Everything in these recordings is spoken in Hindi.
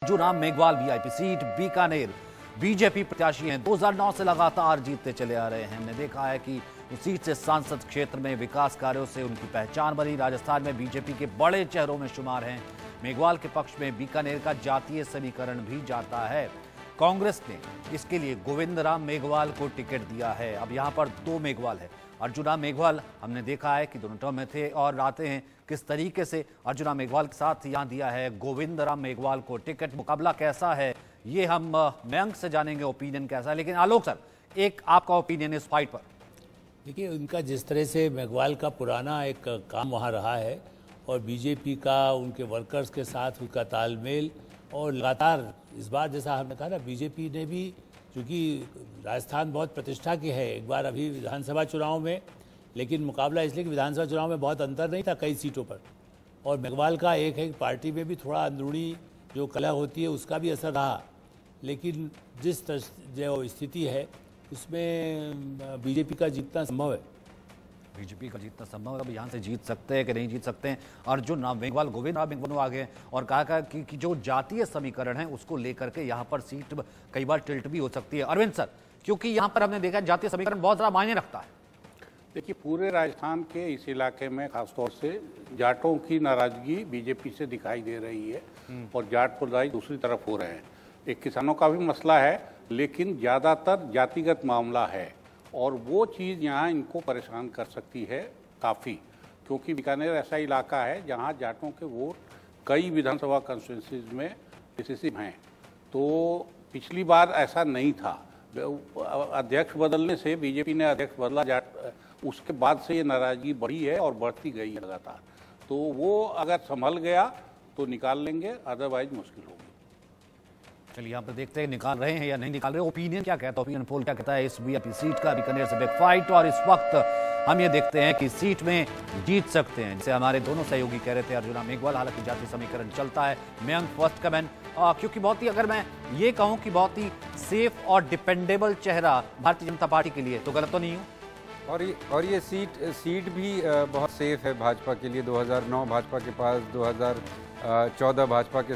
Arjun Meghwal VIP seat Bikaner BJP प्रत्याशी हैं। 2009 से लगातार जीतते चले आ रहे हैं। हमने देखा है कि उस सीट से सांसद क्षेत्र में विकास कार्यों से उनकी पहचान बनी। राजस्थान में बीजेपी के बड़े चेहरों में शुमार हैं। मेघवाल के पक्ष में बीकानेर का जातीय समीकरण भी जाता है। कांग्रेस ने इसके लिए गोविंदराम मेघवाल को टिकट दिया है। अब यहां पर दो मेघवाल है। अर्जुन मेघवाल हमने देखा है कि दोनों टर्म में थे और आते हैं किस तरीके से अर्जुन मेघवाल के साथ यहां दिया है गोविंदराम मेघवाल को टिकट। मुकाबला कैसा है ये हम मयंक से जानेंगे, ओपिनियन कैसा है। लेकिन आलोक सर, एक आपका ओपिनियन इस फाइट पर। देखिए, उनका जिस तरह से मेघवाल का पुराना एक काम वहाँ रहा है और बीजेपी का उनके वर्कर्स के साथ उनका तालमेल, और लगातार इस बार जैसा हमने कहा ना, बीजेपी ने भी, चूँकि राजस्थान बहुत प्रतिष्ठा की है, एक बार अभी विधानसभा चुनाव में, लेकिन मुकाबला इसलिए कि विधानसभा चुनाव में बहुत अंतर नहीं था कई सीटों पर, और मेघवाल का एक है पार्टी में भी थोड़ा अंदरूनी जो कलह होती है उसका भी असर रहा। लेकिन जिस जो स्थिति है उसमें बीजेपी का जीतना संभव है। बीजेपी का जीतना संभव है। अब यहाँ से जीत सकते हैं कि नहीं जीत सकते हैं अर्जुन मेघवाल, गोविंद मेघवाल आगे, और कहा कि जो जातीय समीकरण है उसको लेकर के यहाँ पर सीट कई बार टिल्ट भी हो सकती है। अरविंद सर, क्योंकि यहाँ पर हमने देखा जातीय समीकरण बहुत ज़्यादा मायने रखता है। देखिए, पूरे राजस्थान के इस इलाके में खासतौर से जाटों की नाराजगी बीजेपी से दिखाई दे रही है और जाट पुरदाई दूसरी तरफ हो रहे हैं। एक किसानों का भी मसला है, लेकिन ज़्यादातर जातिगत मामला है और वो चीज़ यहाँ इनको परेशान कर सकती है काफ़ी, क्योंकि बीकानेर ऐसा इलाका है जहाँ जाटों के वोट कई विधानसभा कॉन्स्टिट्यूंसीज में डिसिसिव हैं। तो पिछली बार ऐसा नहीं था। अध्यक्ष बदलने से, बीजेपी ने अध्यक्ष बदला जाट, उसके बाद से ये नाराजगी बढ़ी है और बढ़ती गई है लगातार। तो वो अगर संभल गया तो निकाल लेंगे, अदरवाइज मुश्किल होगी। चलिए यहाँ पर देखते हैं निकाल रहे हैं या नहीं निकाल रहे। ओपिनियन क्या कहता है, ओपिनियन पोल क्या कहता है इस वीआईपी सीट का? बीकानेर से बिग फाइट, और इस वक्त हम ये देखते हैं कि सीट में जीत सकते हैं, जैसे हमारे दोनों सहयोगी कह रहे थे अर्जुन मेघवाल। हालांकि जातीय समीकरण चलता है। मयंक फर्स्ट कमेंट, क्योंकि बहुत ही, अगर मैं ये कहूँ कि बहुत ही सेफ और डिपेंडेबल चेहरा भारतीय जनता पार्टी के लिए, तो गलत तो नहीं हूँ? और ये सीट भी बहुत सेफ है भाजपा के लिए। 2009 भाजपा के पास, 2014 भाजपा के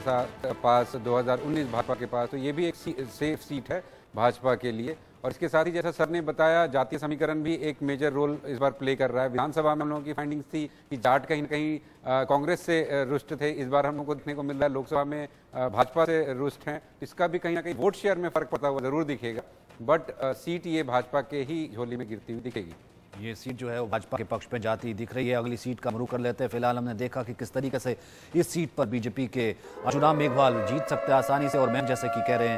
पास, 2019 भाजपा के पास, तो ये भी एक सेफ सीट है भाजपा के लिए। और इसके साथ ही जैसा सर ने बताया, जातीय समीकरण भी एक मेजर रोल इस बार प्ले कर रहा है। विधानसभा में हम लोगों की फाइंडिंग्स थी कि जाट कहीं न कहीं कांग्रेस से रुष्ट थे, इस बार हम लोग को देखने को मिल रहा है लोकसभा में भाजपा से रुष्ट हैं। इसका भी कहीं ना कहीं वोट शेयर में फर्क पड़ता हुआ जरूर दिखेगा, बट सीट ये भाजपा के ही झोली में गिरती हुई दिखेगी। ये सीट जो है वो भाजपा के पक्ष में जाती दिख रही है। अगली सीट का मरू कर लेते हैं। फिलहाल हमने देखा कि किस तरीके से इस सीट पर बीजेपी के अर्जुन मेघवाल जीत सकते हैं आसानी से, और मैं जैसे कि कह रहे हैं